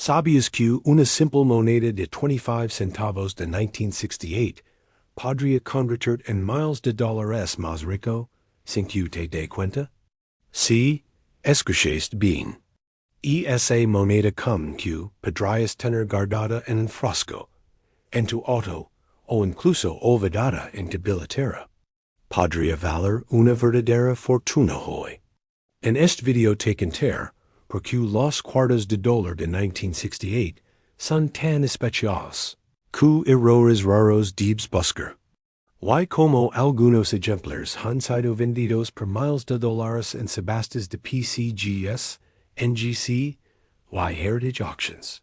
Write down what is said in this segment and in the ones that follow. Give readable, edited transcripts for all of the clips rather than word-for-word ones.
¿Sabías que una simple moneda de 25 centavos de 1968 podría convertir en miles de dólares más rico, sin que te dé cuenta? Sí, escuchaste bien. Esa moneda como que podrías tener guardada en un frasco, en tu auto, o incluso olvidada en tu billetera. Podría valer una verdadera fortuna hoy. En este video te contaré porque los cuartos de dólar de 1968 son tan especiales. Que errores raros debes buscar. Y como algunos ejemplares han sido vendidos por miles de dólares en subastas de PCGs, NGC, y Heritage Auctions.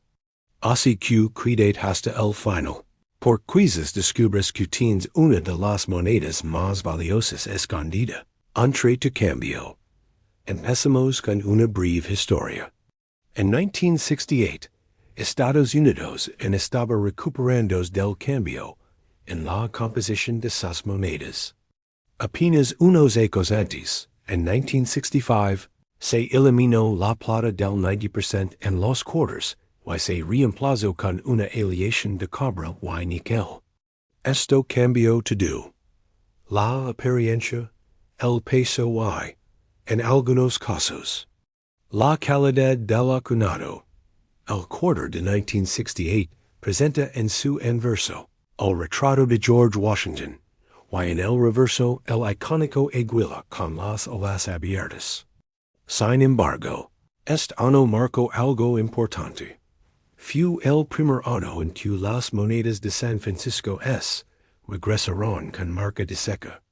Así que quédate hasta el final. Por quizás descubres que tienes una de las monedas más valiosas escondida. Entre tu cambio. Empecemos con una breve historia. En 1968, Estados Unidos estaba recuperando del cambio en la composición de sus monedas. Apenas unos años antes, en 1965, se eliminó la plata del 90% en los cuartos y se reemplazó con una aleación de cobre y níquel. Esto cambió todo. La apariencia, el peso y, en algunos casos, la calidad del acuñado. El cuarto de 1968 presenta en su anverso el retrato de George Washington, y en el reverso el icónico águila con las alas abiertas. Sin embargo, este año marcó algo importante. Fue el primer año en que las monedas de San Francisco regresaron con marca de seca.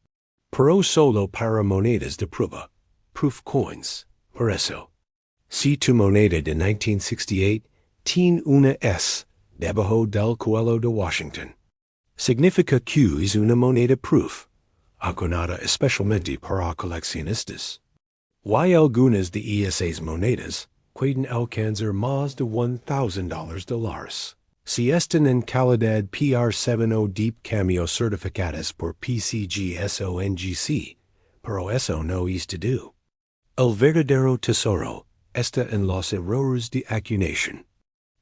Pero solo para monedas de prueba, proof coins. Por eso, si tu moneda de 1968 tiene una S debajo del cuello de Washington, significa que es una moneda proof, acuñada especialmente para coleccionistas. Y algunas de esas monedas pueden alcanzar más de $1,000. Si están en calidad PR7 o deep cambio certificadas por PCGs o NGC, pero eso no es todo. El verdadero tesoro está en los errores de acuñación.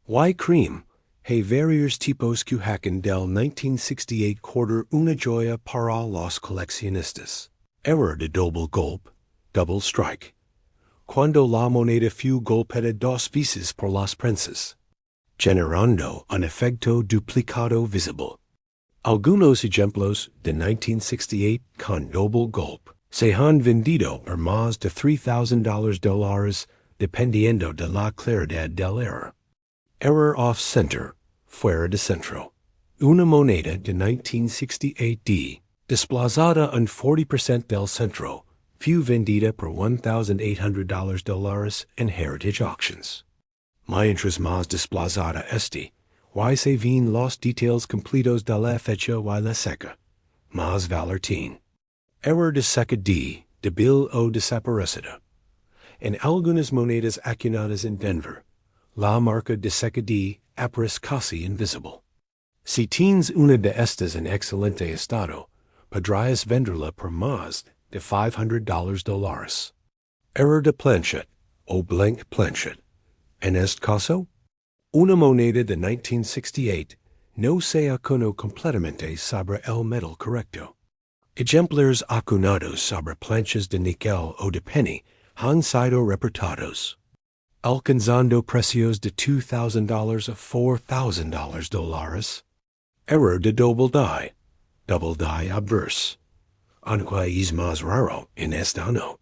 Y cream, hay varios tipos que hacen del 1968 quarter una joya para los coleccionistas. Error de doble golpe, double strike. Cuando la moneda fue golpeada dos veces por las prensas, generando un efecto duplicado visible. Algunos ejemplos de 1968 con doble golpe se han vendido por más de $3,000 dependiendo de la claridad del error. Error off center, fuera de centro. Una moneda de 1968 desplazada un 40% del centro fue vendida por $1,800 en Heritage Auctions. Mientras más desplazada y se ven los details completos de la fecha y la seca, más valor tiene. Error de seca débil o desaparecida. En algunas monedas acuñadas en Denver, la marca de seca aparece casi invisible. Si tienes una de estas en excelente estado, podrías venderla por más de $500. Error de planchet o blank planchet. En este caso, una moneda de 1968 no se acuñó completamente sobre el metal correcto. Ejemplares acuñados sobre planchas de níquel o de penny han sido reportados, alcanzando precios de $2,000 a $4,000. Error de double die adverse, aunque es más raro en este año.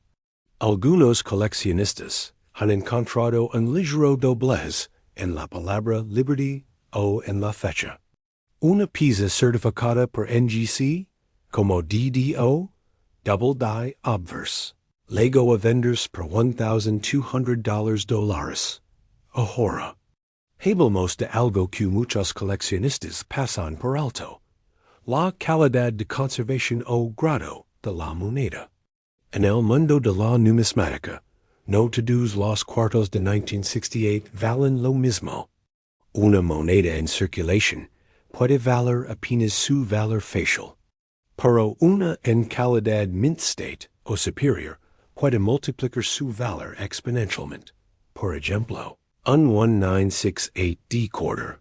Algunos coleccionistas han encontrado un ligero doblez en la palabra liberty o en la fecha. Una pieza certificada por NGC como DDO, double die obverse, llegó a venderse por $1,200. Ahora, hablamos de algo que muchos coleccionistas pasan por alto: la calidad de conservación o grado de la moneda. En el mundo de la numismática, no todos los cuartos de 1968 valen lo mismo. Una moneda en circulación puede valer apenas su valor facial, pero una en calidad mint state o superior puede multiplicar su valor exponencialmente. Por ejemplo, Un 1968D quarter.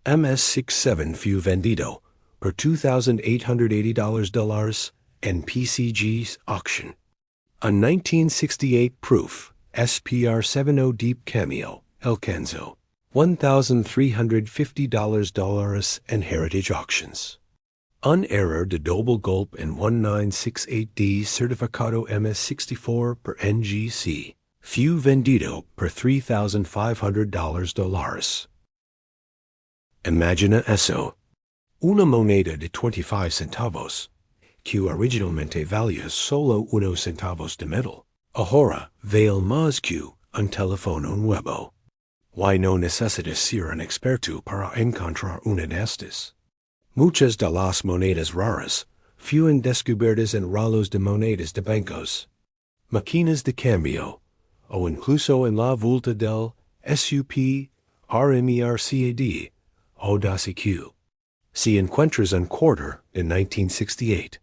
MS67 fue vendido per $2,880 en PCG's auction. A 1968 proof, SPR 70 Deep Cameo, Alcanzo, $1,350 en Heritage Auctions. Un error de doble golpe en 1968D certificado MS64 per NGC, fue vendido per $3,500. Imagina eso. Una moneda de 25 centavos, que originalmente valía solo unos centavos de metal, ahora vale más que un teléfono nuevo. Why no necesitas ser un experto para encontrar una de estas. Muchas de las monedas raras fueron descubiertas en ralos de monedas de bancos, máquinas de cambio, o incluso en la vuelta del SUP, RMERCAD, o DACQ. Si encuentras un Cuarto de 1968,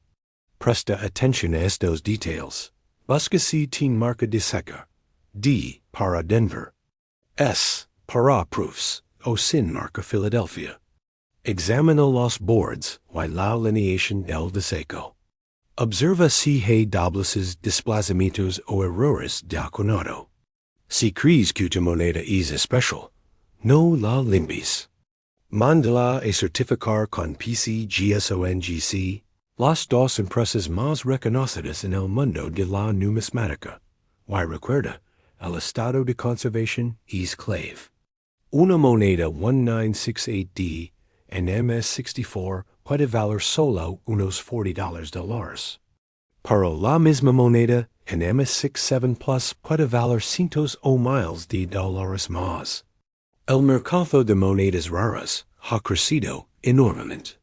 presta atención a estos details. Busca si tiene marca de seca. D para Denver. S para proofs, o sin marca Philadelphia. Examina los boards y la alineación del diseño. Observa si hay dobleces, desplazamientos o errores de acuñado. Si crees que tu moneda es especial, no la limpies. Mándala a certificar con PCGS o NGC, las dos empresas más reconocidas en el mundo de la numismática. Y recuerda, el estado de conservación es clave. Una moneda 1968D en MS64 puede valer solo unos $40. Pero la misma moneda en MS67 Plus puede valer cientos o miles de dólares más. El mercado de monedas raras ha crecido enormemente.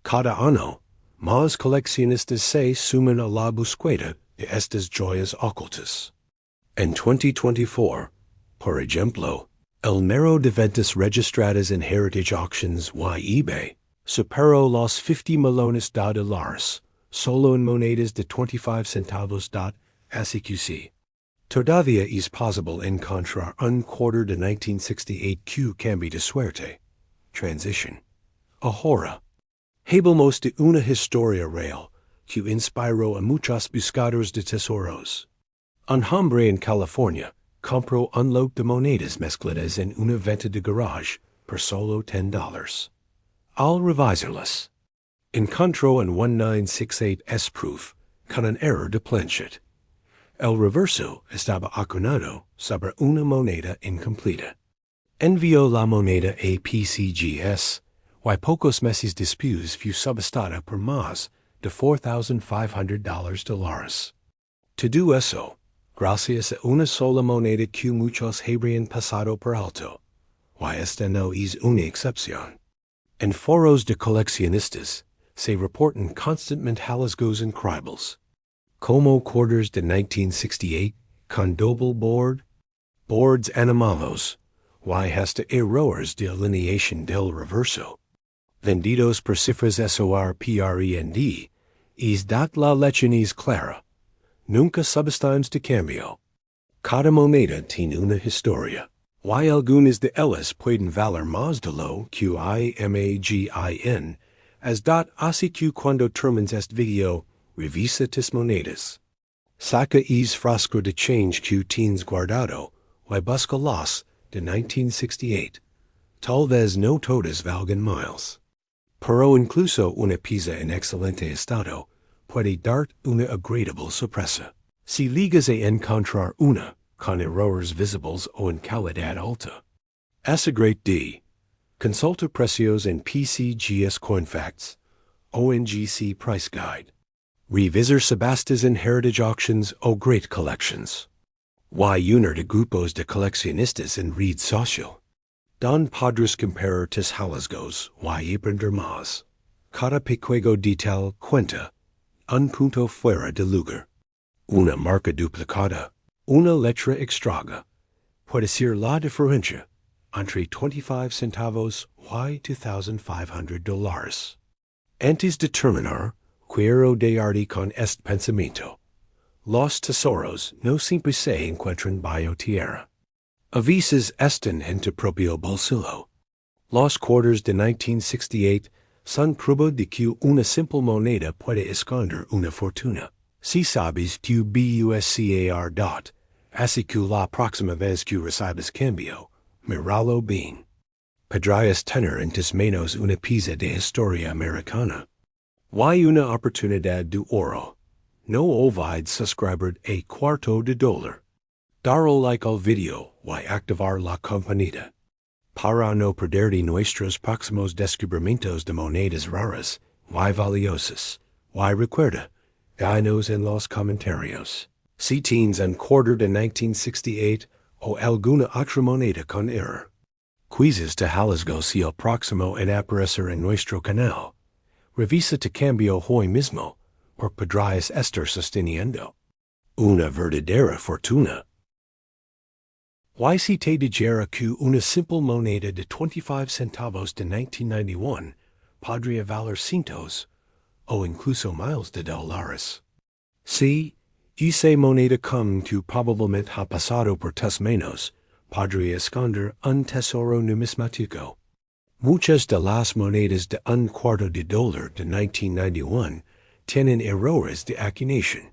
Cada año, más coleccionistas se suman a la búsqueda de estas joyas ocultas. En 2024, por ejemplo, el número de ventas registradas en Heritage Auctions y eBay superó los 50 millones de dólares, solo en monedas de 25 centavos. SEQC. Todavía es posible encontrar un Cuarto de 1968 que cambio de suerte. Transition. Ahora. Hablamos de una historia real que inspiró a muchos buscadores de tesoros. Un hombre en California compró un lot de monedas mezcladas en una venta de garage por solo $10. Al revisarlas, encontró un 1968S proof con un error de planchet. El reverso estaba acuñado sobre una moneda incompleta. Envió la moneda a PCGS, y pocos meses después fue subastada por más de $4,500. Todo eso, gracias a una sola moneda que muchos habrían pasado por alto, y esta no es una excepción. En foros de coleccionistas, se reportan constantemente hallazgos increíbles. Como Cuartos de 1968 con double board, boards anomalos, y hasta errores de alineación del reverso. Vendidos por cifras SORPREND, es dat la lección es clara. Nunca subestimes de cambio. Cada moneda tiene una historia. Y algunas de ellas pueden valer más de lo que imagin, as dat así que cuando termines este video, revisa tus monedas. Saca es frasco de change que tienes guardado, y busca las de 1968. Tal vez no todas valgan miles. Pero incluso una pieza en excelente estado puede dar una agradable sorpresa. Si llegas a encontrar una con errores visibles o en calidad alta. As a great D. Consulta precios en PCGS Coinfacts, ONGC Price Guide. Revisar subastas en Heritage Auctions o Great Collections. Y unir de grupos de coleccionistas en red social. Don podrás comparar tus hallazgos y aprender más. Cada pequeño detalle cuenta. Un punto fuera de lugar. Una marca duplicada. Una letra extraña. Puede ser la diferencia entre 25 centavos y $2,500. Antes de terminar, quiero dejarte con este pensamiento. Los tesoros no siempre se encuentran bajo tierra. A veces están entre propio bolsillo. Los Cuartos de 1968 son prueba de que una simple moneda puede esconder una fortuna. Si sabes que buscar dot, así que la próxima vez que recibas cambio, míralo bien. Podrías tener en tus manos una pieza de historia americana. Hay una oportunidad de oro. No olvides suscribir a Cuarto de dólar. Dar like al video y activar la campanita. Para no perderte nuestros próximos descubrimientos de monedas raras y valiosas. Y recuerda, dinos en los comentarios. Si tienes un Cuarto de 1968 o alguna otra moneda con error. Quizzes de hallazgos y el próximo en aparecer en nuestro canal. Revisa tu cambio hoy mismo, o podrías estar sosteniendo una verdadera fortuna. Y si te dijera que una simple moneda de 25 centavos de 1991 podría valer cientos o incluso miles de dólares. Si, esa moneda como que probablemente ha pasado por tus manos, podría esconder un tesoro numismático. Muchas de las monedas de un cuarto de dólar de 1991 tienen errores de acuñación.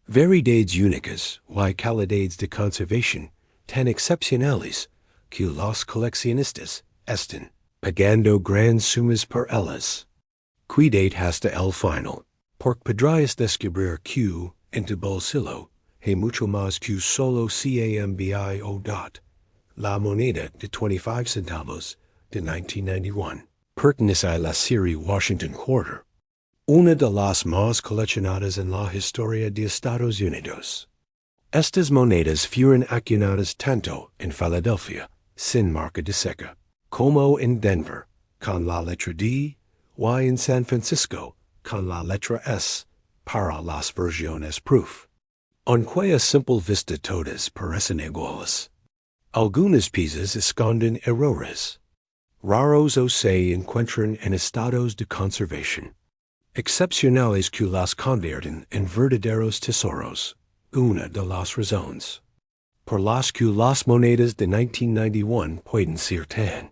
Variedades únicas y calidades de conservación tan excepcionales que los coleccionistas están pagando grandes sumas por ellas. Cuídate hasta el final, porque podrías descubrir que en tu bolsillo hay mucho más que solo cambio dot. La moneda de 25 centavos de 1991 pertenece a la serie Washington Quarter, una de las más coleccionadas en la historia de Estados Unidos. Estas monedas fueron acuñadas tanto en Filadelfia, sin marca de seca, como en Denver, con la letra D, y en San Francisco, con la letra S, para las versiones proof. Aunque a simple vista todas parecen iguales. Algunas piezas esconden errores. Raros o se encuentran en estados de conservación. Excepcionales que las convierten en verdaderos tesoros. Una de las razones por las que las monedas de 1991 pueden ser tan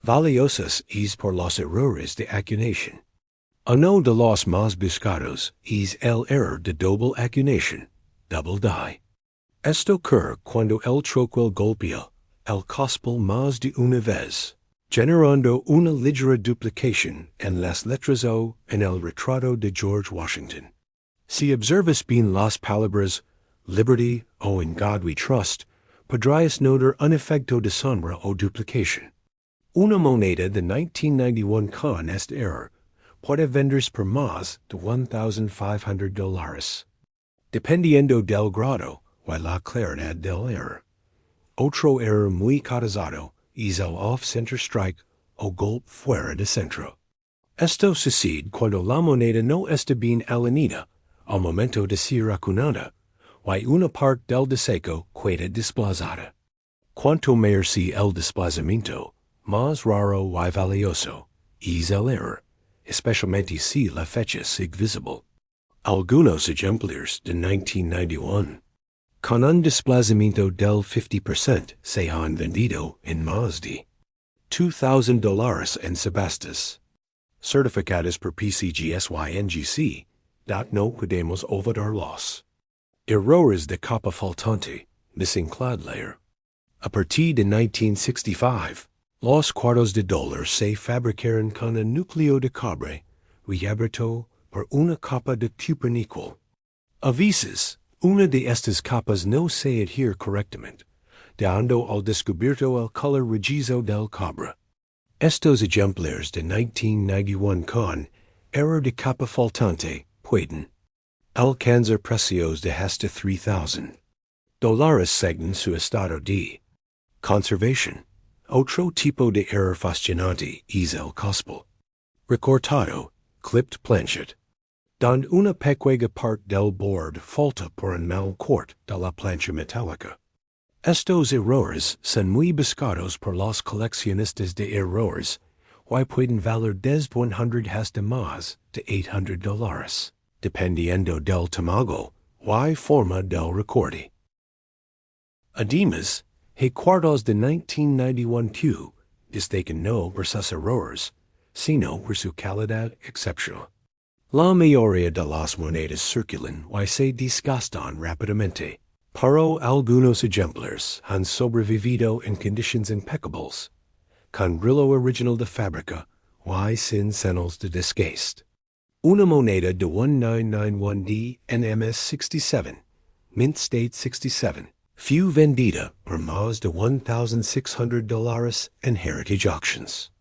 valiosas es por los errores de acuñación. Uno de los más buscados es el error de doble acuñación, double die. Esto ocurre cuando el troquel golpea el cospel más de una vez, generando una ligera duplicación en las letras O en el retrato de George Washington. Si observas bien las palabras Liberty o In God We Trust, podrías notar un efecto de sombra o duplicación. Una moneda de 1991 con este error puede venderse por más de $1,500, dependiendo del grado y la claridad del error. Otro error muy cotizado es el off-center strike o golpe fuera de centro. Esto sucede cuando la moneda no está bien alineada al momento de ser acuñada, y una parte del diseño queda desplazada. Cuanto mayor sea el desplazamiento, más raro y valioso es el error, especialmente si la fecha es visible. Algunos ejemplares de 1991, con un desplazamiento del 50%, se han vendido en más de $2,000 en subastas. Certificadas por PCGS y NGC, no podemos olvidarlos. Errores de capa faltante, missing clad layer. A partir de 1965, los cuartos de dólar se fabricaron con un núcleo de cobre reabierto por una capa de cuproníquel. A veces, una de estas capas no se adhiere correctamente, dando al descubierto el color rojizo del cobre. Estos ejemplares de 1991 con error de capa faltante pueden alcanzar precios de hasta $3,000 según su estado de conservación. Otro tipo de error fascinante es el cospel recortado, clipped planchet, donde una pequeña parte del borde falta por un mal corte de la plancha metálica. Estos errores son muy buscados por los coleccionistas de errores y pueden valer desde $100 hasta más de $800. Dependiendo del tamaño y forma del recorte. Además, Hey Cuartos de 1991 Q, destacan no versus errores, sino por su calidad excepcional. La mayoría de las monedas circulan y se desgastan rápidamente, pero algunos ejemplares han sobrevivido en conditions impecables, con brillo original de fábrica y sin señales de desgaste. Una moneda de 1991D NMS 67, Mint State 67, fue vendida por más de $1,600 en Heritage Auctions.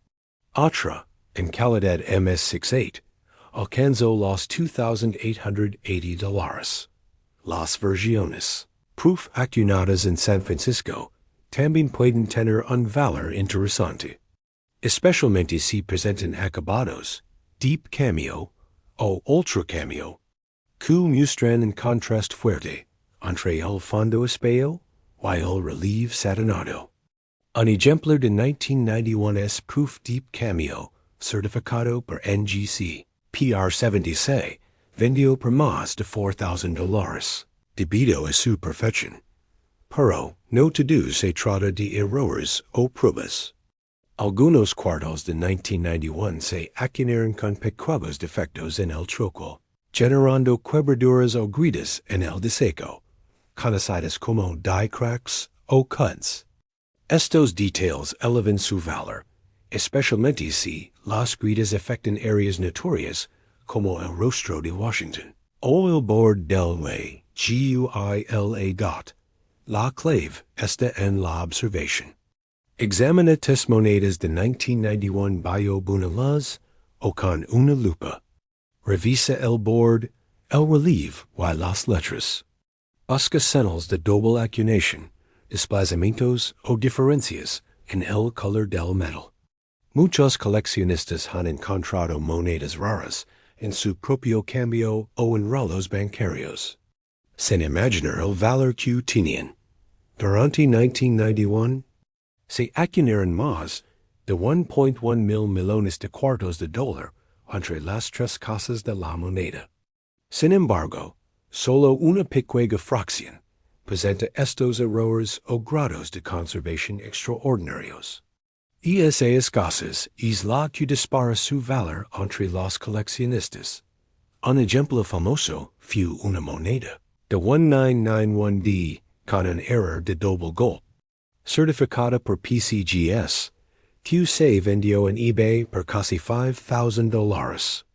Otra, en calidad MS68, alcanzó los $2,880. Las versiones, proof acuñadas en San Francisco, también pueden tener un valor interesante, especialmente si presentan acabados, deep cambio o ultra cambio, que muestran un contraste fuerte entre el fondo espejo y el relieve satinado. Un ejemplar de 1991 es proof deep cambio, certificado por NGC, PR76, vendió por más de $4,000, debido a su perfección. Pero no todo se trata de errores o pruebas. Algunos cuartos de 1991 se acuñaron con pequeños defectos en el troco, generando quebraduras o grietas en el diseño, conocidas como die cracks o cuts. Estos details elevan su valor, especialmente si las grietas afectan áreas notorias como el rostro de Washington o el borde del way, GUILA. La clave está en la observación. Examina tus monedas de 1991 bajo una luz o con una lupa. Revisa el borde, el relieve y las letras. Busca señales de doble acuñación, desplazamientos o diferencias en el color del metal. Muchos coleccionistas han encontrado monedas raras en su propio cambio o en rollos bancarios, sin imaginar el valor que tenían. Durante 1991, se acuñaron más de 1.1 mil millones de cuartos de dólar entre las tres casas de la moneda. Sin embargo, solo una pequeña fracción presenta estos errores o grados de conservación extraordinarios. Y esa escasez es la que dispara su valor entre los coleccionistas. Un ejemplo famoso fue una moneda de 1991D con un error de doble golpe, certificada por PCGS, que se vendió en eBay por casi $5,000.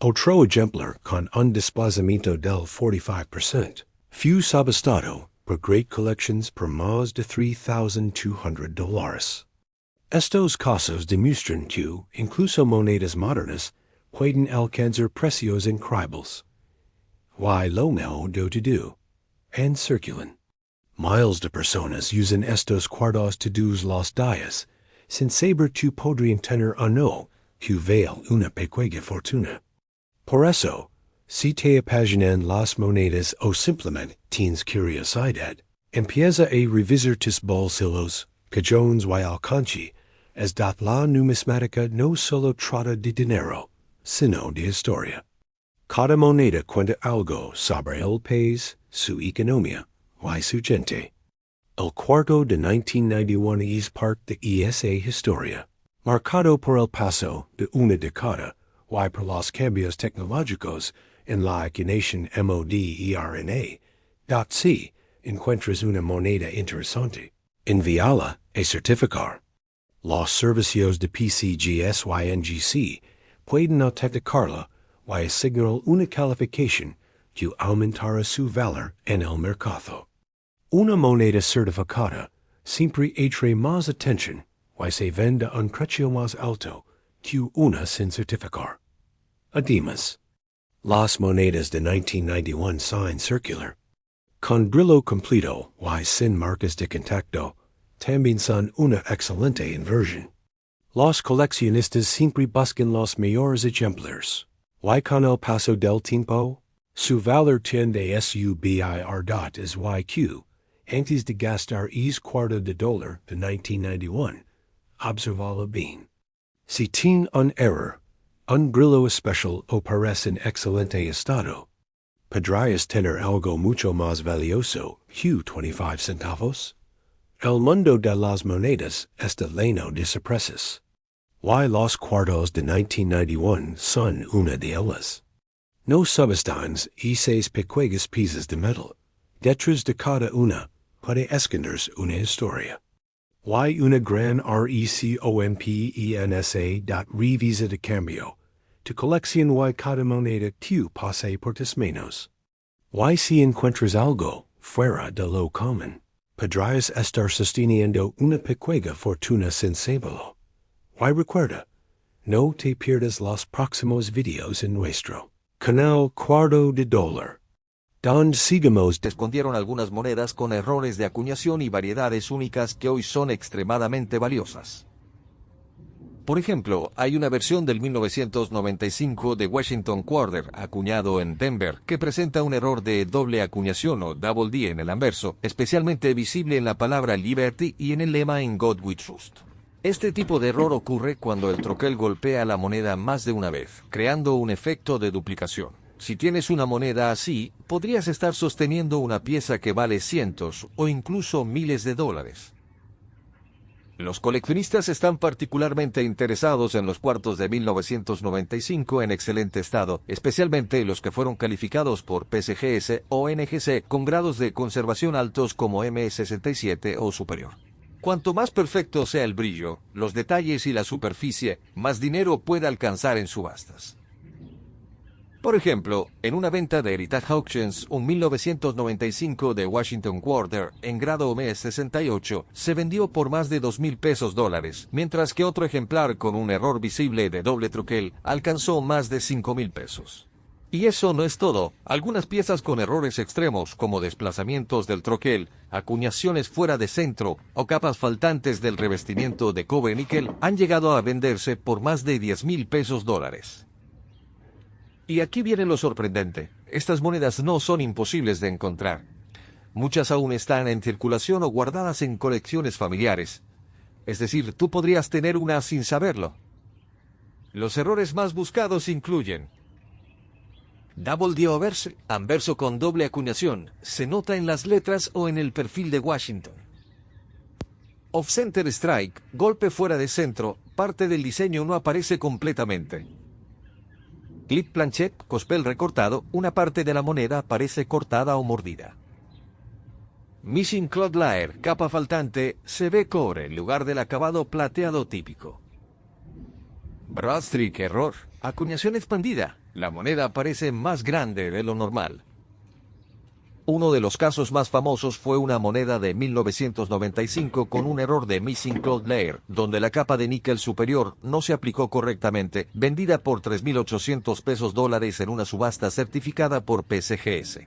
Otro ejemplar con un desplazamiento del 45%, fue subastado por Great Collections por más de $3,200. Estos casos demuestran que incluso monedas modernas pueden alcanzar precios increíbles. Y lo mejor de todo, and circulan. Miles de personas usan estos cuartos todos los días, sin saber que podrían tener o no que vale una pequeña fortuna. Por eso, si te apasionan las monedas o simplemente tienes curiosidad, empieza a revisar tus bolsillos, cajones y alcancía, es dat la numismática no solo trata de dinero, sino de historia. Cada moneda cuenta algo sobre el país, su economía y su gente. El cuarto de 1991 es parte de esa historia, marcado por el paso de una década y por los cambios tecnológicos en la acuñación moderna. Si encuentras una moneda interesante, envíala a certificar. Los servicios de PCGS y NGC pueden autenticarla y asignar una calificación que aumentará su valor en el mercado. Una moneda certificada siempre atrae más atención y se vende a un precio más alto que una sin certificar. Además, las monedas de 1991 son circular, con brillo completo y sin marcas de contacto, también son una excelente inversión. Los coleccionistas siempre buscan los mejores ejemplares, y con el paso del tiempo, su valor tiende a subir es YQ, antes de gastar $1 de dólar de 1991. Observalo bien. Si tiene un error, un brillo especial o parece en excelente estado, podrías tener algo mucho más valioso que 25 centavos. El mundo de las monedas está lleno de sorpresas. Why los cuartos de 1991 son una de ellas. No subestanes y 6 pequeñas piezas de metal. Detrás de cada una, puede esconderse una historia. Why una gran recompensa de cambio. Tu colección y cada moneda tu pase por tus manos. Why si encuentras algo fuera de lo común, podrías estar sosteniendo una pequeña fortuna sin saberlo. Why recuerda, no te pierdas los próximos videos en nuestro canal Cuarto de Dólar. Donde sigamos. Escondieron algunas monedas con errores de acuñación y variedades únicas que hoy son extremadamente valiosas. Por ejemplo, hay una versión del 1995 de Washington Quarter, acuñado en Denver, que presenta un error de doble acuñación o double D en el anverso, especialmente visible en la palabra Liberty y en el lema In God We Trust. Este tipo de error ocurre cuando el troquel golpea la moneda más de una vez, creando un efecto de duplicación. Si tienes una moneda así, podrías estar sosteniendo una pieza que vale cientos o incluso miles de dólares. Los coleccionistas están particularmente interesados en los cuartos de 1995 en excelente estado, especialmente los que fueron calificados por PSGS o NGC con grados de conservación altos como M67 o superior. Cuanto más perfecto sea el brillo, los detalles y la superficie, más dinero puede alcanzar en subastas. Por ejemplo, en una venta de Heritage Auctions, un 1995 de Washington Quarter en grado M68 se vendió por más de $2,000, mientras que otro ejemplar con un error visible de doble troquel alcanzó más de $5,000. Y eso no es todo. Algunas piezas con errores extremos, como desplazamientos del troquel, acuñaciones fuera de centro o capas faltantes del revestimiento de cobre níquel, han llegado a venderse por más de $10,000. Y aquí viene lo sorprendente. Estas monedas no son imposibles de encontrar. Muchas aún están en circulación o guardadas en colecciones familiares. Es decir, tú podrías tener una sin saberlo. Los errores más buscados incluyen double D overse, anverso con doble acuñación, se nota en las letras o en el perfil de Washington. Off-center strike, golpe fuera de centro, parte del diseño no aparece completamente. Clip planchet, cospel recortado, una parte de la moneda parece cortada o mordida. Missing cloth layer, capa faltante, se ve cobre en lugar del acabado plateado típico. Broadstreak error, acuñación expandida, la moneda parece más grande de lo normal. Uno de los casos más famosos fue una moneda de 1995 con un error de Missing Cloth Layer, donde la capa de níquel superior no se aplicó correctamente, vendida por $3,800 en una subasta certificada por PSGS.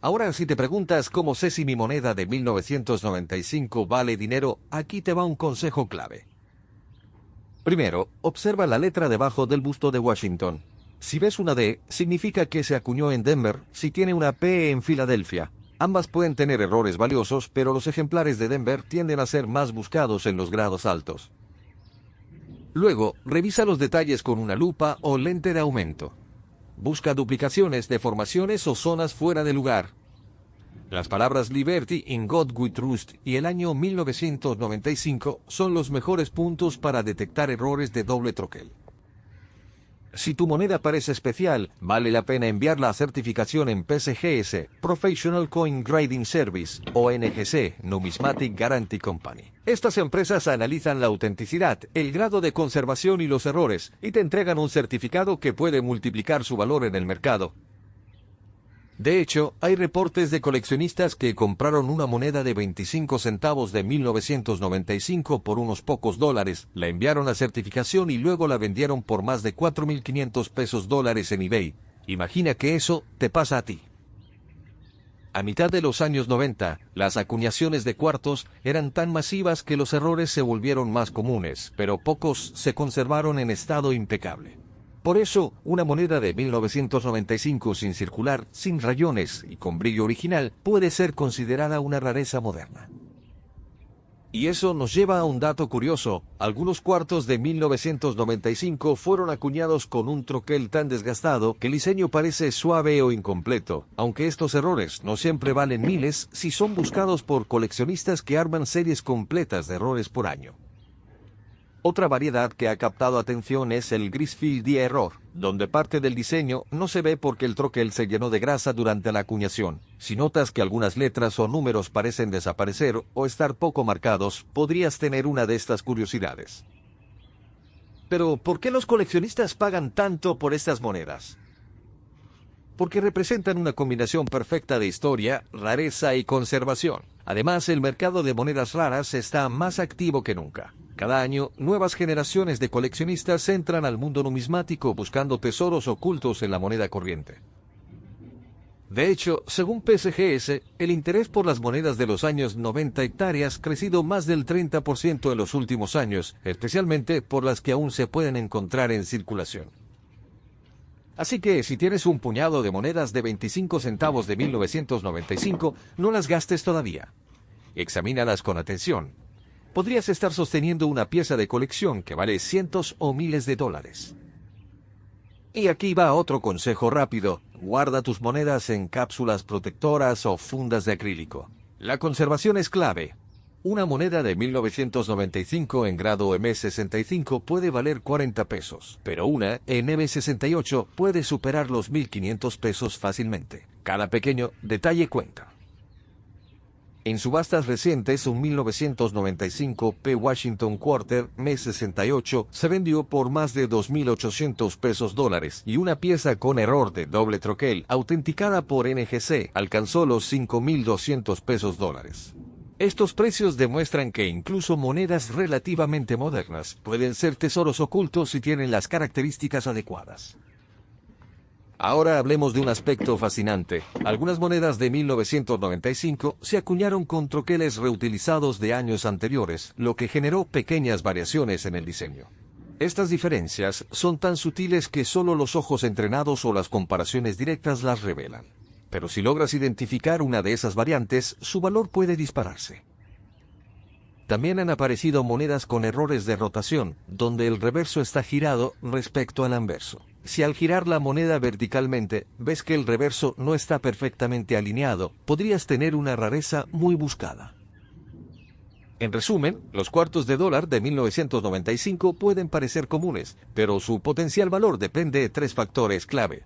Ahora, si te preguntas cómo sé si mi moneda de 1995 vale dinero, aquí te va un consejo clave. Primero, observa la letra debajo del busto de Washington. Si ves una D, significa que se acuñó en Denver. Si tiene una P, en Filadelfia. Ambas pueden tener errores valiosos, pero los ejemplares de Denver tienden a ser más buscados en los grados altos. Luego, revisa los detalles con una lupa o lente de aumento. Busca duplicaciones, deformaciones o zonas fuera de lugar. Las palabras Liberty, In God We Trust y el año 1995 son los mejores puntos para detectar errores de doble troquel. Si tu moneda parece especial, vale la pena enviarla a certificación en PSGS, Professional Coin Grading Service, o NGC, Numismatic Guarantee Company. Estas empresas analizan la autenticidad, el grado de conservación y los errores, y te entregan un certificado que puede multiplicar su valor en el mercado. De hecho, hay reportes de coleccionistas que compraron una moneda de 25 centavos de 1995 por unos pocos dólares, la enviaron a certificación y luego la vendieron por más de $4,500 en eBay. Imagina que eso te pasa a ti. A mitad de los años 90, las acuñaciones de cuartos eran tan masivas que los errores se volvieron más comunes, pero pocos se conservaron en estado impecable. Por eso, una moneda de 1995 sin circular, sin rayones y con brillo original puede ser considerada una rareza moderna. Y eso nos lleva a un dato curioso. Algunos cuartos de 1995 fueron acuñados con un troquel tan desgastado que el diseño parece suave o incompleto, aunque estos errores no siempre valen miles si son buscados por coleccionistas que arman series completas de errores por año. Otra variedad que ha captado atención es el gris fill de error, donde parte del diseño no se ve porque el troquel se llenó de grasa durante la acuñación. Si notas que algunas letras o números parecen desaparecer o estar poco marcados, podrías tener una de estas curiosidades. Pero, ¿por qué los coleccionistas pagan tanto por estas monedas? Porque representan una combinación perfecta de historia, rareza y conservación. Además, el mercado de monedas raras está más activo que nunca. Cada año, nuevas generaciones de coleccionistas entran al mundo numismático buscando tesoros ocultos en la moneda corriente. De hecho, según PSGS, el interés por las monedas de los años 90 hectáreas ha crecido más del 30% en los últimos años, especialmente por las que aún se pueden encontrar en circulación. Así que, si tienes un puñado de monedas de 25 centavos de 1995, no las gastes todavía. Examínalas con atención. Podrías estar sosteniendo una pieza de colección que vale cientos o miles de dólares. Y aquí va otro consejo rápido. Guarda tus monedas en cápsulas protectoras o fundas de acrílico. La conservación es clave. Una moneda de 1995 en grado M65 puede valer 40 pesos, pero una en M68 puede superar los 1.500 pesos fácilmente. Cada pequeño detalle cuenta. En subastas recientes, un 1995 P. Washington Quarter M68 se vendió por más de 2.800 pesos dólares y una pieza con error de doble troquel, autenticada por NGC, alcanzó los 5.200 pesos dólares. Estos precios demuestran que incluso monedas relativamente modernas pueden ser tesoros ocultos si tienen las características adecuadas. Ahora hablemos de un aspecto fascinante. Algunas monedas de 1995 se acuñaron con troqueles reutilizados de años anteriores, lo que generó pequeñas variaciones en el diseño. Estas diferencias son tan sutiles que solo los ojos entrenados o las comparaciones directas las revelan. Pero si logras identificar una de esas variantes, su valor puede dispararse. También han aparecido monedas con errores de rotación, donde el reverso está girado respecto al anverso. Si al girar la moneda verticalmente ves que el reverso no está perfectamente alineado, podrías tener una rareza muy buscada. En resumen, los cuartos de dólar de 1995 pueden parecer comunes, pero su potencial valor depende de 3 factores clave.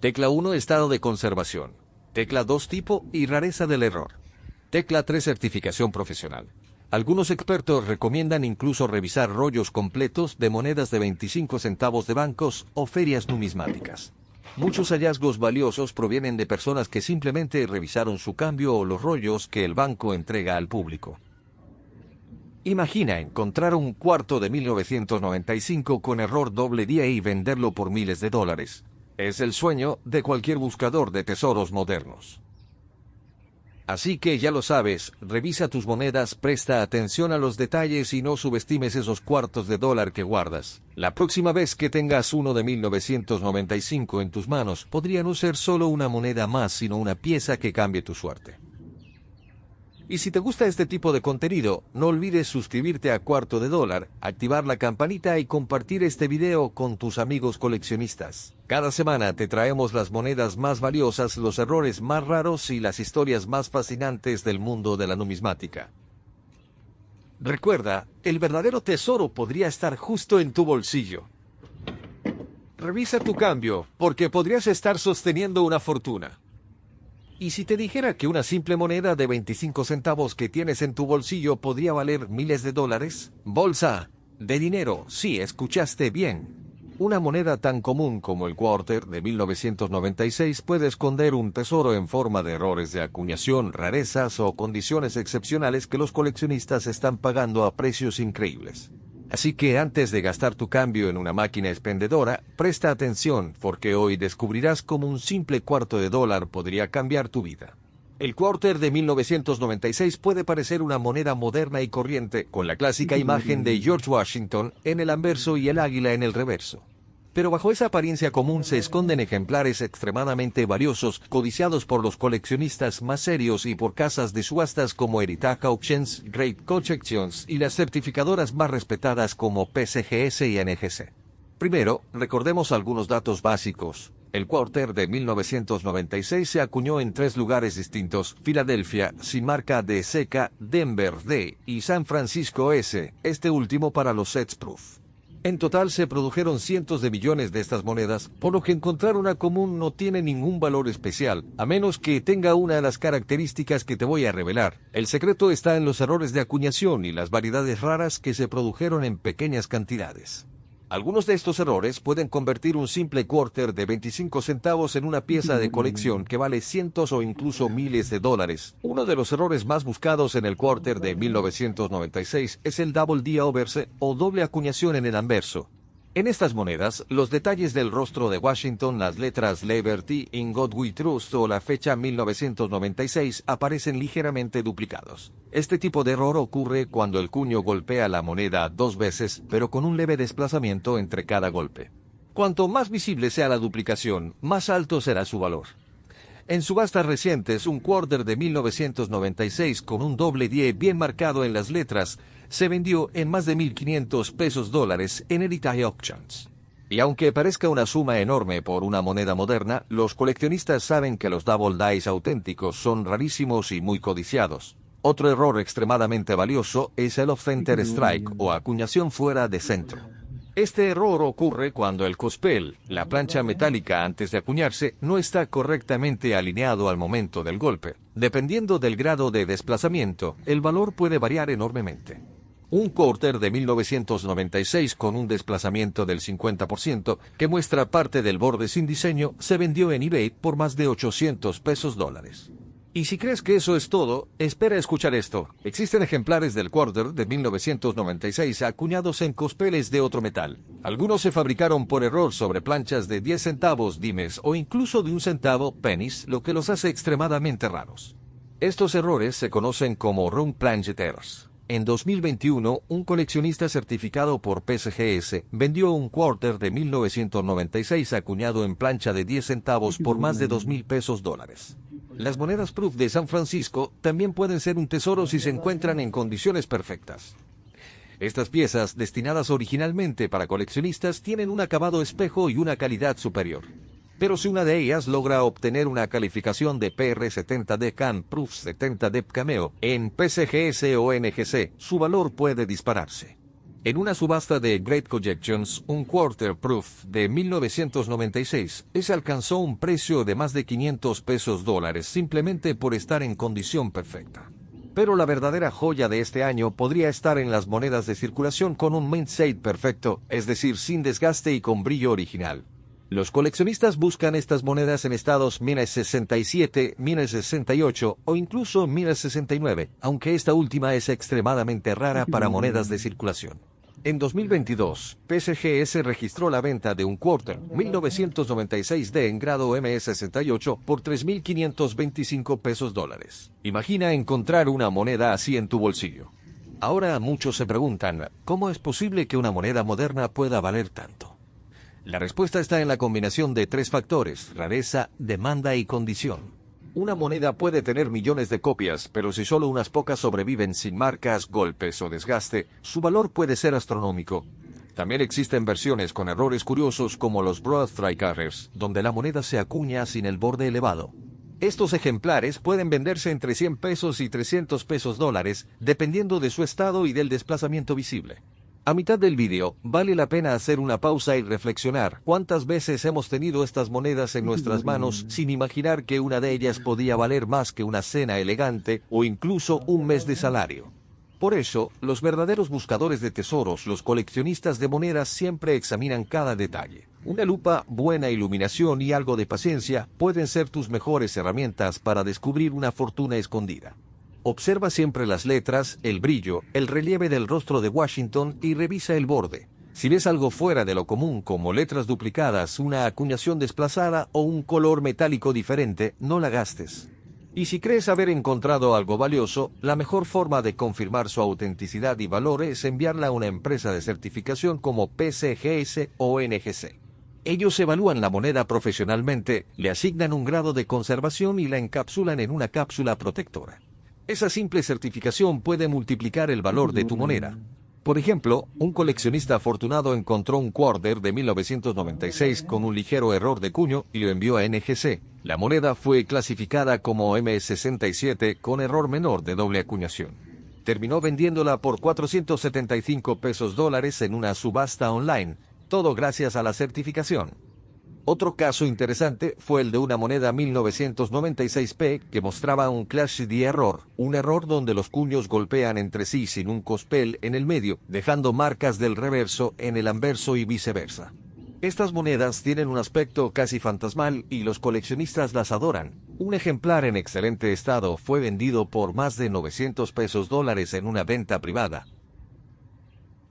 Tecla 1, estado de conservación. Tecla 2, tipo y rareza del error. Tecla 3, certificación profesional. Algunos expertos recomiendan incluso revisar rollos completos de monedas de 25 centavos de bancos o ferias numismáticas. Muchos hallazgos valiosos provienen de personas que simplemente revisaron su cambio o los rollos que el banco entrega al público. Imagina encontrar un cuarto de 1995 con error doble día y venderlo por miles de dólares. Es el sueño de cualquier buscador de tesoros modernos. Así que ya lo sabes, revisa tus monedas, presta atención a los detalles y no subestimes esos cuartos de dólar que guardas. La próxima vez que tengas uno de 1995 en tus manos, podría no ser solo una moneda más, sino una pieza que cambie tu suerte. Y si te gusta este tipo de contenido, no olvides suscribirte a Cuarto de Dólar, activar la campanita y compartir este video con tus amigos coleccionistas. Cada semana te traemos las monedas más valiosas, los errores más raros y las historias más fascinantes del mundo de la numismática. Recuerda, el verdadero tesoro podría estar justo en tu bolsillo. Revisa tu cambio, porque podrías estar sosteniendo una fortuna. ¿Y si te dijera que una simple moneda de 25 centavos que tienes en tu bolsillo podría valer miles de dólares? Bolsa de dinero, sí, escuchaste bien. Una moneda tan común como el Quarter de 1996 puede esconder un tesoro en forma de errores de acuñación, rarezas o condiciones excepcionales que los coleccionistas están pagando a precios increíbles. Así que antes de gastar tu cambio en una máquina expendedora, presta atención porque hoy descubrirás cómo un simple cuarto de dólar podría cambiar tu vida. El Quarter de 1996 puede parecer una moneda moderna y corriente, con la clásica imagen de George Washington en el anverso y el águila en el reverso. Pero bajo esa apariencia común se esconden ejemplares extremadamente valiosos, codiciados por los coleccionistas más serios y por casas de subastas como Heritage Auctions, Great Collections y las certificadoras más respetadas como PCGS y NGC. Primero, recordemos algunos datos básicos. El Quarter de 1996 se acuñó en 3 lugares distintos: Filadelfia, sin marca D seca, Denver D y San Francisco S, este último para los sets proof. En total se produjeron cientos de millones de estas monedas, por lo que encontrar una común no tiene ningún valor especial, a menos que tenga una de las características que te voy a revelar. El secreto está en los errores de acuñación y las variedades raras que se produjeron en pequeñas cantidades. Algunos de estos errores pueden convertir un simple quarter de 25 centavos en una pieza de colección que vale cientos o incluso miles de dólares. Uno de los errores más buscados en el quarter de 1996 es el double D overs o doble acuñación en el anverso. En estas monedas, los detalles del rostro de Washington, las letras Liberty, In God We Trust o la fecha 1996 aparecen ligeramente duplicados. Este tipo de error ocurre cuando el cuño golpea la moneda 2 veces, pero con un leve desplazamiento entre cada golpe. Cuanto más visible sea la duplicación, más alto será su valor. En subastas recientes, un quarter de 1996 con un doble D bien marcado en las letras se vendió en más de $1,500 en Heritage Auctions. Y aunque parezca una suma enorme por una moneda moderna, los coleccionistas saben que los double dice auténticos son rarísimos y muy codiciados. Otro error extremadamente valioso es el off-center strike o acuñación fuera de centro. Este error ocurre cuando el cospel, la plancha metálica antes de acuñarse, no está correctamente alineado al momento del golpe. Dependiendo del grado de desplazamiento, el valor puede variar enormemente. Un quarter de 1996 con un desplazamiento del 50% que muestra parte del borde sin diseño se vendió en eBay por más de $800. Y si crees que eso es todo, espera a escuchar esto. Existen ejemplares del quarter de 1996 acuñados en cospeles de otro metal. Algunos se fabricaron por error sobre planchas de 10 centavos dimes o incluso de 1 centavo pennies, lo que los hace extremadamente raros. Estos errores se conocen como wrong planchetters. En 2021, un coleccionista certificado por PCGS vendió un quarter de 1996 acuñado en plancha de 10 centavos por más de $2,000. Las monedas proof de San Francisco también pueden ser un tesoro si se encuentran en condiciones perfectas. Estas piezas, destinadas originalmente para coleccionistas, tienen un acabado espejo y una calidad superior. Pero si una de ellas logra obtener una calificación de PR70D Can Proof 70D Cameo en PCGS o NGC, su valor puede dispararse. En una subasta de Great Collections, un quarter proof de 1996, ese alcanzó un precio de más de $500 simplemente por estar en condición perfecta. Pero la verdadera joya de este año podría estar en las monedas de circulación con un mint state perfecto, es decir, sin desgaste y con brillo original. Los coleccionistas buscan estas monedas en estados 1067, 1068 o incluso 1069, aunque esta última es extremadamente rara para monedas de circulación. En 2022, PCGS registró la venta de un quarter 1996D en grado MS68 por $3,525. Imagina encontrar una moneda así en tu bolsillo. Ahora muchos se preguntan, ¿cómo es posible que una moneda moderna pueda valer tanto? La respuesta está en la combinación de 3 factores: rareza, demanda y condición. Una moneda puede tener millones de copias, pero si solo unas pocas sobreviven sin marcas, golpes o desgaste, su valor puede ser astronómico. También existen versiones con errores curiosos como los broad strikers, donde la moneda se acuña sin el borde elevado. Estos ejemplares pueden venderse entre $100 y $300, dependiendo de su estado y del desplazamiento visible. A mitad del vídeo, vale la pena hacer una pausa y reflexionar cuántas veces hemos tenido estas monedas en nuestras manos sin imaginar que una de ellas podía valer más que una cena elegante o incluso un mes de salario. Por eso, los verdaderos buscadores de tesoros, los coleccionistas de monedas, siempre examinan cada detalle. Una lupa, buena iluminación y algo de paciencia pueden ser tus mejores herramientas para descubrir una fortuna escondida. Observa siempre las letras, el brillo, el relieve del rostro de Washington y revisa el borde. Si ves algo fuera de lo común como letras duplicadas, una acuñación desplazada o un color metálico diferente, no la gastes. Y si crees haber encontrado algo valioso, la mejor forma de confirmar su autenticidad y valor es enviarla a una empresa de certificación como PCGS o NGC. Ellos evalúan la moneda profesionalmente, le asignan un grado de conservación y la encapsulan en una cápsula protectora. Esa simple certificación puede multiplicar el valor de tu moneda. Por ejemplo, un coleccionista afortunado encontró un quarter de 1996 con un ligero error de cuño y lo envió a NGC. La moneda fue clasificada como M67 con error menor de doble acuñación. Terminó vendiéndola por 475 pesos dólares en una subasta online, todo gracias a la certificación. Otro caso interesante fue el de una moneda 1996p que mostraba un clash de error, un error donde los cuños golpean entre sí sin un cospel en el medio, dejando marcas del reverso en el anverso y viceversa. Estas monedas tienen un aspecto casi fantasmal y los coleccionistas las adoran. Un ejemplar en excelente estado fue vendido por más de 900 pesos dólares en una venta privada.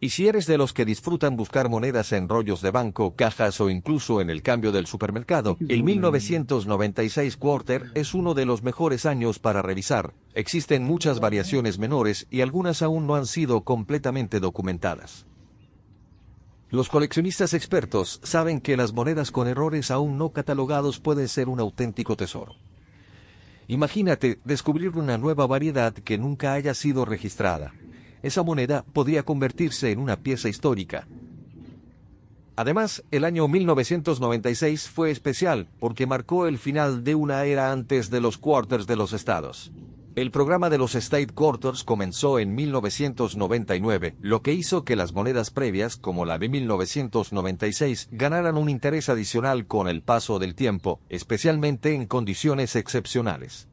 Y si eres de los que disfrutan buscar monedas en rollos de banco, cajas o incluso en el cambio del supermercado, el 1996 quarter es uno de los mejores años para revisar. Existen muchas variaciones menores y algunas aún no han sido completamente documentadas. Los coleccionistas expertos saben que las monedas con errores aún no catalogados pueden ser un auténtico tesoro. Imagínate descubrir una nueva variedad que nunca haya sido registrada. Esa moneda podría convertirse en una pieza histórica. Además, el año 1996 fue especial porque marcó el final de una era antes de los quarters de los estados. El programa de los State Quarters comenzó en 1999, lo que hizo que las monedas previas, como la de 1996, ganaran un interés adicional con el paso del tiempo, especialmente en condiciones excepcionales.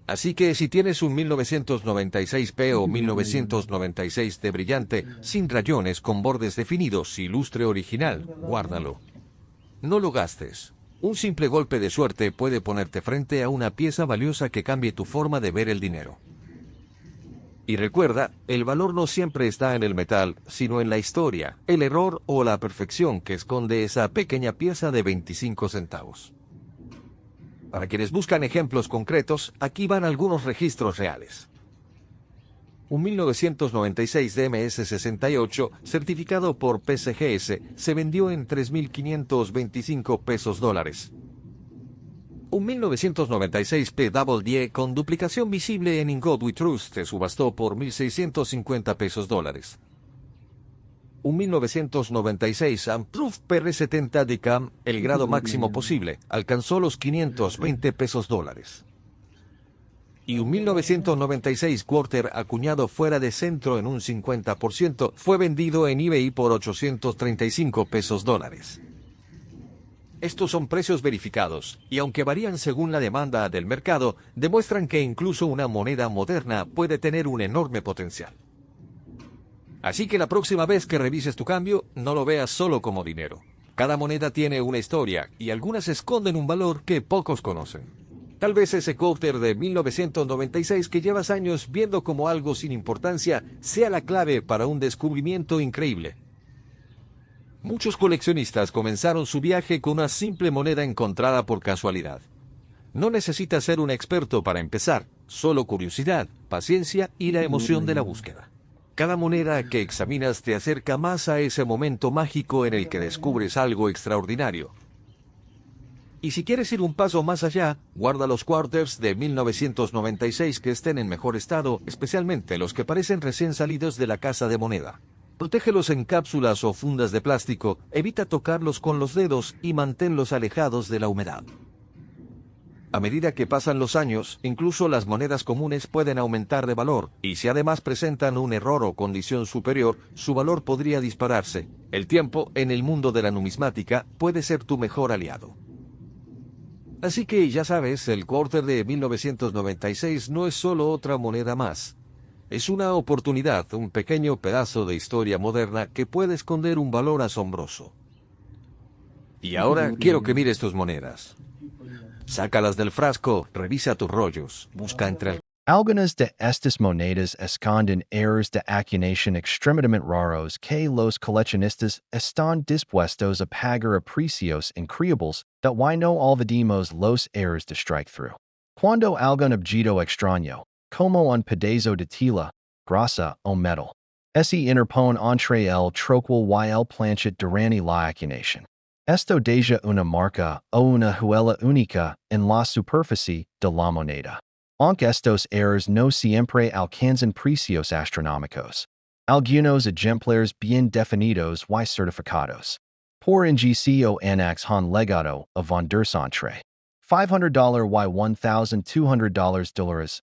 Así que si tienes un 1996p o 1996t brillante, sin rayones, con bordes definidos y lustre original, guárdalo. No lo gastes. Un simple golpe de suerte puede ponerte frente a una pieza valiosa que cambie tu forma de ver el dinero. Y recuerda, el valor no siempre está en el metal, sino en la historia, el error o la perfección que esconde esa pequeña pieza de 25 centavos. Para quienes buscan ejemplos concretos, aquí van algunos registros reales. Un 1996 DMS68, certificado por PCGS, se vendió en 3.525 pesos dólares. Un 1996 PWD con duplicación visible en In God We Trust se subastó por 1.650 pesos dólares. Un 1996 Unproof PR70 DCAM, el grado máximo posible, alcanzó los 520 pesos dólares. Y un 1996 quarter acuñado fuera de centro en un 50% fue vendido en eBay por 835 pesos dólares. Estos son precios verificados, y aunque varían según la demanda del mercado, demuestran que incluso una moneda moderna puede tener un enorme potencial. Así que la próxima vez que revises tu cambio, no lo veas solo como dinero. Cada moneda tiene una historia, y algunas esconden un valor que pocos conocen. Tal vez ese quarter de 1996 que llevas años viendo como algo sin importancia sea la clave para un descubrimiento increíble. Muchos coleccionistas comenzaron su viaje con una simple moneda encontrada por casualidad. No necesitas ser un experto para empezar, solo curiosidad, paciencia y la emoción de la búsqueda. Cada moneda que examinas te acerca más a ese momento mágico en el que descubres algo extraordinario. Y si quieres ir un paso más allá, guarda los quarters de 1996 que estén en mejor estado, especialmente los que parecen recién salidos de la casa de moneda. Protégelos en cápsulas o fundas de plástico, evita tocarlos con los dedos y manténlos alejados de la humedad. A medida que pasan los años, incluso las monedas comunes pueden aumentar de valor, y si además presentan un error o condición superior, su valor podría dispararse. El tiempo, en el mundo de la numismática, puede ser tu mejor aliado. Así que ya sabes, el quarter de 1996 no es solo otra moneda más. Es una oportunidad, un pequeño pedazo de historia moderna que puede esconder un valor asombroso. Y ahora quiero que mires tus monedas. Sácalas del frasco, revisa tus rollos, busca entre Algunas de estas monedas esconden errores de acuñación extremadamente raros que los coleccionistas están dispuestos a pagar a precios increíbles that why no olvidemos los errores de strike through. Cuando algún objeto extraño, como un pedazo de tela, grasa o metal, se interpone entre el troquel y el planchet durante la acuñación. Esto deja una marca o una huella única en la superficie de la moneda. Aunque estos errores no siempre alcanzan precios astronómicos. Algunos ejemplares bien definidos y certificados. Por NGC o Anax han legado a venderse entre $500 y $1,200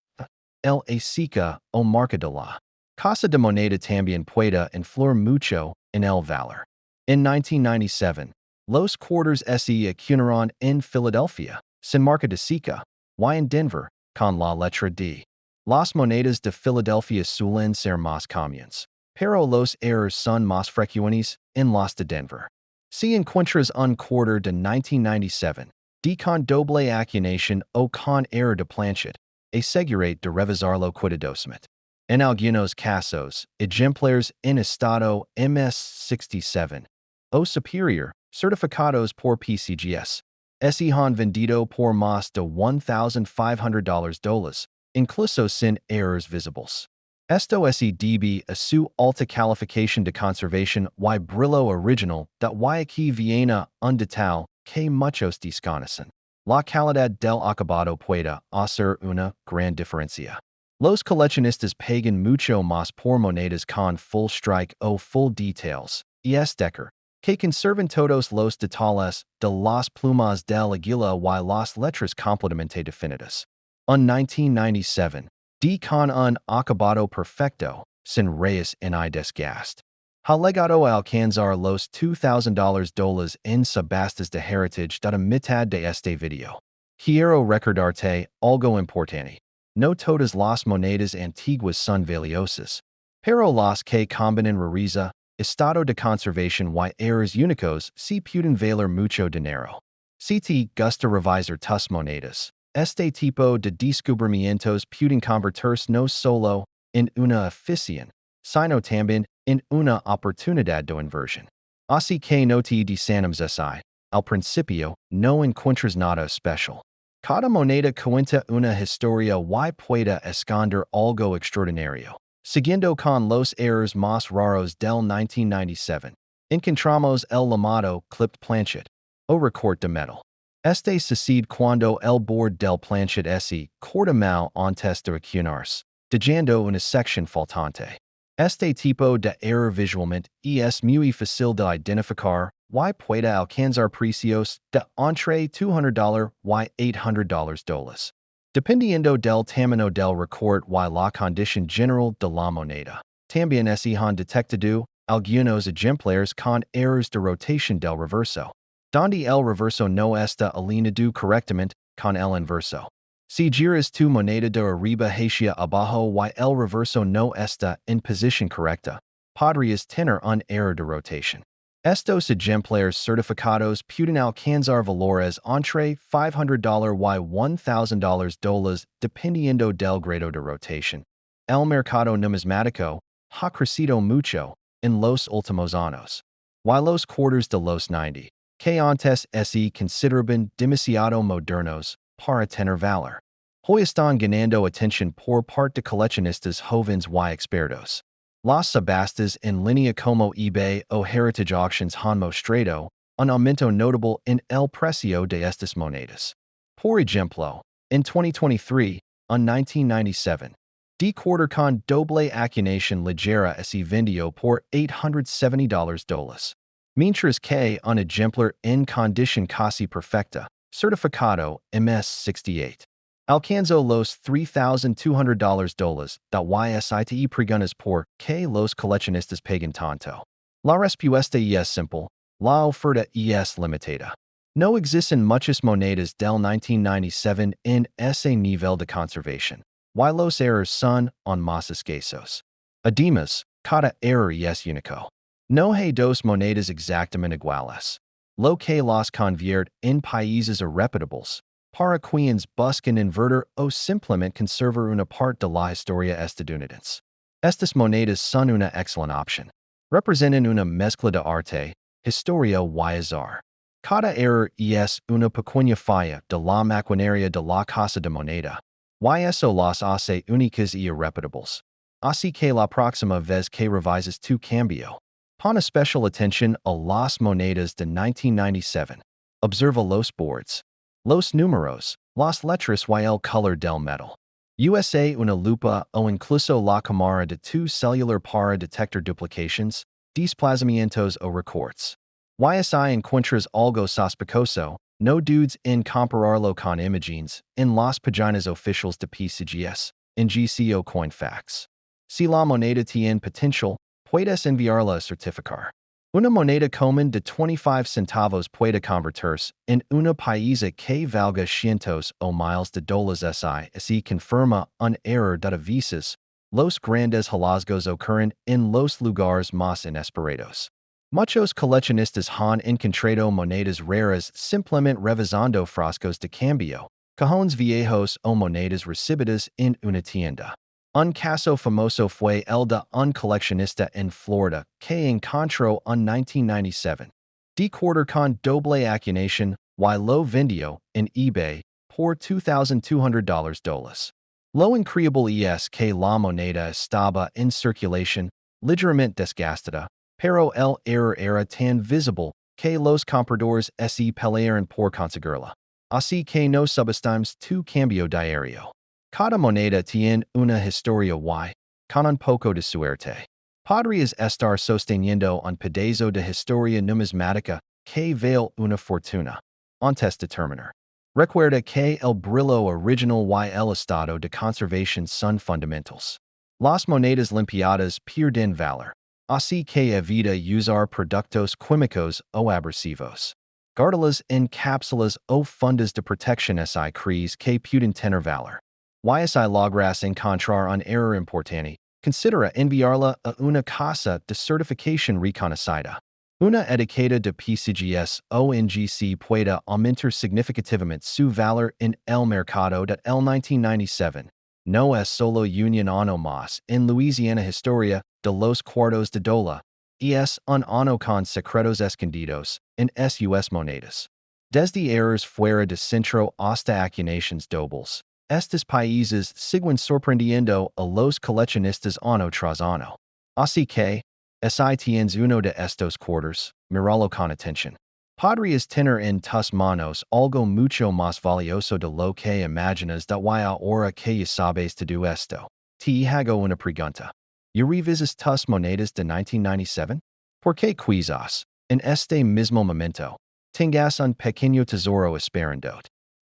el ASICA o marca de la Casa de Moneda también puede influir mucho en el valor. In 1997, los Cuartos se acuñaron en Philadelphia, sin marca de SICA, y en Denver, con la letra D. Las monedas de Filadelfia suelen ser más comunes, pero los errores son más frecuentes en las de Denver. Si encuentras un Cuarto de 1997, de con doble acuñación o con error de planchet, asegurate de revisarlo cuidadosamente. En algunos casos, ejemplares en estado MS-67 o superior, certificados por PCGS, se han vendido por más de $1,500, incluso sin errors visibles. Esto es debe a su alta calificación de conservación y brillo original de y aquí viene un detalle que muchos desconocen. La calidad del acabado puede hacer una gran diferencia. Los coleccionistas pagan mucho más por monedas con full strike o full details, es decir, que conservan todos los detalles de las plumas del águila y las letras completamente definidas. En 1997, de con un acabado perfecto, sin rayas ni desgaste. Ha llegado a alcanzar los $2,000 en subastas de heritage de la mitad de este video. Quiero recordarte algo importante. No todas las monedas antiguas son valiosas, pero las que combinan rareza, estado de conservación y errores únicos si pueden valer mucho dinero. Si te gusta revisar tus monedas, este tipo de descubrimientos pueden convertirse no solo en una afición, sino también en una oportunidad de inversión. Así que no te desanimes si, al principio, no encuentras nada especial. Cada moneda cuenta una historia y puede esconder algo extraordinario. Siguiendo con los errores más raros del 1997, encontramos el llamado clipped planchet, o recorte de metal. Este sucede cuando el borde del planchet se corta mal antes de acuñarse, dejando una sección faltante. Este tipo de error visualmente es muy fácil de identificar y puede alcanzar precios de entre $200 y $800, dependiendo del tamaño del recorte y la condición general de la moneda. También se han detectado algunos ejemplares con errors de rotación del reverso, donde el reverso no está alineado correctamente con el inverso. Si giras tu moneda de arriba hacia abajo y el reverso no está en posición correcta, podrías tener un error de rotación. Estos ejemplares certificados pueden alcanzar valores entre $500 y $1,000 dependiendo del grado de rotación. El mercado numismático ha crecido mucho en los últimos años, y los Cuartos de los 90, que antes se consideraban demasiado modernos para tener valor, hoy están ganando atención por parte de coleccionistas jóvenes y expertos. Las subastas en línea como eBay o Heritage Auctions han mostrado un aumento notable en el precio de estas monedas. Por ejemplo, en 2023, en 1997, de Cuarto con doble acuñación ligera se vendió por $870, mientras que un ejemplar en condición casi perfecta, certificado MS-68, alcanzó los $3,200 de YSITE preguntas por que los coleccionistas pagan tanto. La respuesta es simple, la oferta es limitada. No existen muchas monedas del 1997 en ese nivel de conservación, y los errores son aún más escasos. Además, cada error es único. No hay dos monedas exactamente iguales, lo que las convierte en países irrepetibles. Para quienes buscan invertir o simplemente conservar una parte de la historia estadounidense. Estas monedas son una excelente opción. Representan una mezcla de arte, historia y azar. Cada error es una pequeña falla de la maquinaria de la casa de moneda, y eso las hace únicas y irrepetibles. Así que la próxima vez que revises tu cambio, Pon especial atención a las monedas de 1997. Observa los boards, los números, las letras y el color del metal. USA una lupa o incluso la cámara de tu celular para detectar duplications, desplazamientos o recortes. Si encuentras algo sospechoso, no dudes en compararlo con imágenes en las páginas oficiales de PCGS, en GCO Coinfax. Si la moneda tiene potencial, puedes enviarla a certificar. Una moneda común de 25 centavos puede convertirse en una paisa que valga cientos o miles de dólares si confirma un error de veces. Los grandes hallazgos ocurren en los lugares más inesperados. Muchos coleccionistas han encontrado monedas raras simplemente revisando frascos de cambio, cajones viejos o monedas recibidas en una tienda. Un caso famoso fue el de un coleccionista en Florida que encontró en 1997. De quarter con doble acuñación y lo vendió en eBay por $2,200. Lo increíble es que la moneda estaba en circulación, ligeramente desgastada, pero el error era tan visible que los compradores se pelearon por conseguirla. Así que no subestimemos tu cambio diario. Cada moneda tiene una historia y, con un poco de suerte, podrías estar sosteniendo un pedazo de historia numismática que vale una fortuna. Antes de terminar, recuerda que el brillo original y el estado de conservación son fundamentals. Las monedas limpiadas pierden valor, así que evita usar productos químicos o abrasivos. Guárdalas en cápsulas o fundas de protección si crees que pueden tener valor. Si logras encontrar un error importante, considera enviarla a una casa de certificación reconocida. Una etiqueta de PCGS o NGC puede aumentar significativamente su valor en el mercado del 1997. No es solo union ano más en Louisiana historia de los cuartos de dólar, y es un ano con secretos escondidos en sus monedas. Desde errors fuera de centro hasta acuñaciones dobles. Estos países siguen sorprendiendo a los coleccionistas ano tras ano. Así que, si tienes uno de estos cuartos, míralo con atención. Podrías tener en tus manos algo mucho más valioso de lo que imaginas de y ahora que ya sabes todo esto. Te hago una pregunta. ¿Y revisas tus monedas de 1997? ¿Por qué quizás, en este mismo momento, tengas un pequeño tesoro esperando?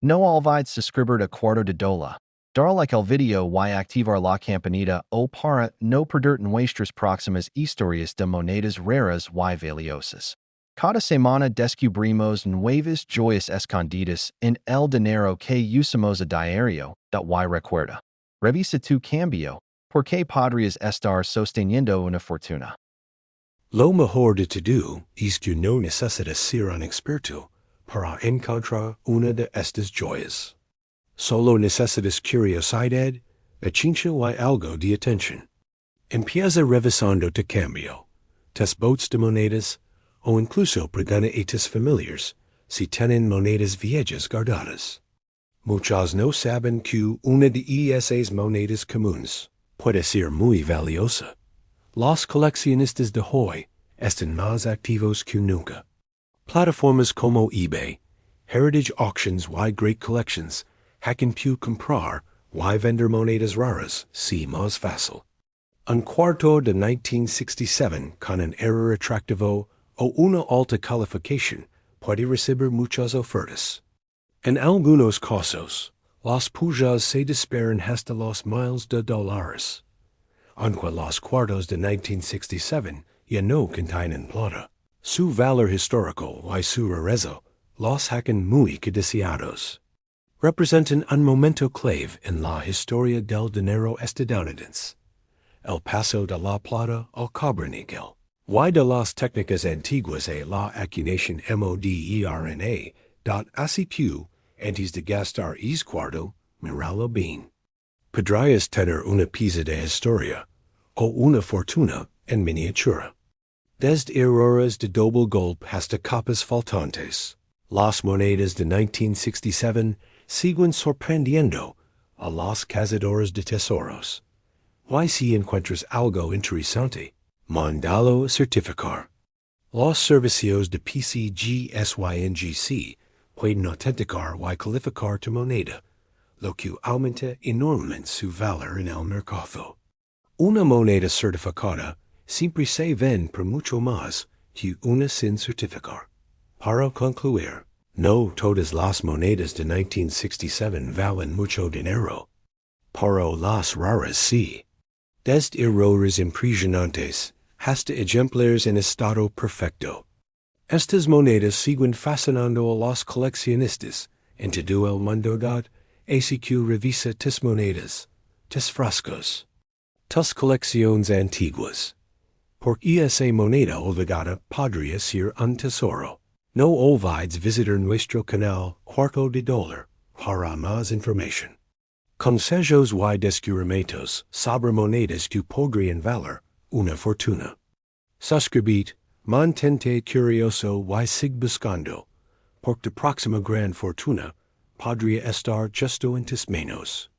No olvides suscribir a Cuarto de Dola, dar like al video y activar la campanita o para no perder nuestras próximas historias de monedas raras y valiosas. Cada semana descubrimos nuevas joyas escondidas en el dinero que usamos a diario. Y recuerda, revisa tu cambio, porque podrías estar sosteniendo una fortuna. Lo mejor de todo es que no necesitas ser un experto para encontrar una de estas joyas. Solo necesitas curiosidad, paciencia y algo de atención. Empieza revisando tu cambio, tus bots de monedas, o incluso pregunta a tus familiares si tienen monedas viejas guardadas. Muchos no saben que una de esas monedas comunes puede ser muy valiosa. Los coleccionistas de hoy están más activos que nunca. Plataformas como eBay, Heritage Auctions y Great Collections hacen pu comprar y vender monedas raras si más fácil. Un cuarto de 1967 con un error atractivo o una alta calificación puede recibir muchas ofertas. En algunos casos, las pujas se disparan hasta los miles de dólares. Aunque los cuartos de 1967 ya no contienen plata, su valor histórico y su rareza los hacen muy codiciados. Representan un momento clave en la historia del dinero estadounidense. El paso de la plata al cobre níquel. Y de las técnicas antiguas a la acuñación moderna. Así que, antes de gastar es cuarto, míralo bien. Podrías tener una pieza de historia o una fortuna en miniatura. Desde errores de doble golpe hasta capas faltantes, las monedas de 1967 siguen sorprendiendo a los cazadores de tesoros. Y si encuentras algo interesante, Mandalo certificar. Los servicios de PCGSYNGC pueden autenticar y calificar tu moneda, lo que aumenta enormemente su valor en el mercado. Una moneda certificada siempre se vende por mucho más que una sin certificar. Para concluir, no todas las monedas de 1967 valen mucho dinero. Pero las raras sí. Desde errores impresionantes hasta ejemplares en estado perfecto. Estas monedas siguen fascinando a los coleccionistas en todo el mundo ACQ revisa tus monedas, tus frascos, tus colecciones antiguas. Porque esa moneda olvidada podría ser un tesoro. No olvides visitar nuestro canal Cuarto de Dólar para más información. Consejos y descubrimientos sobre monedas que podrían valer una fortuna. Suscribit, mantente curioso y sig buscando, porque tu próxima gran fortuna podría estar justo en tus manos.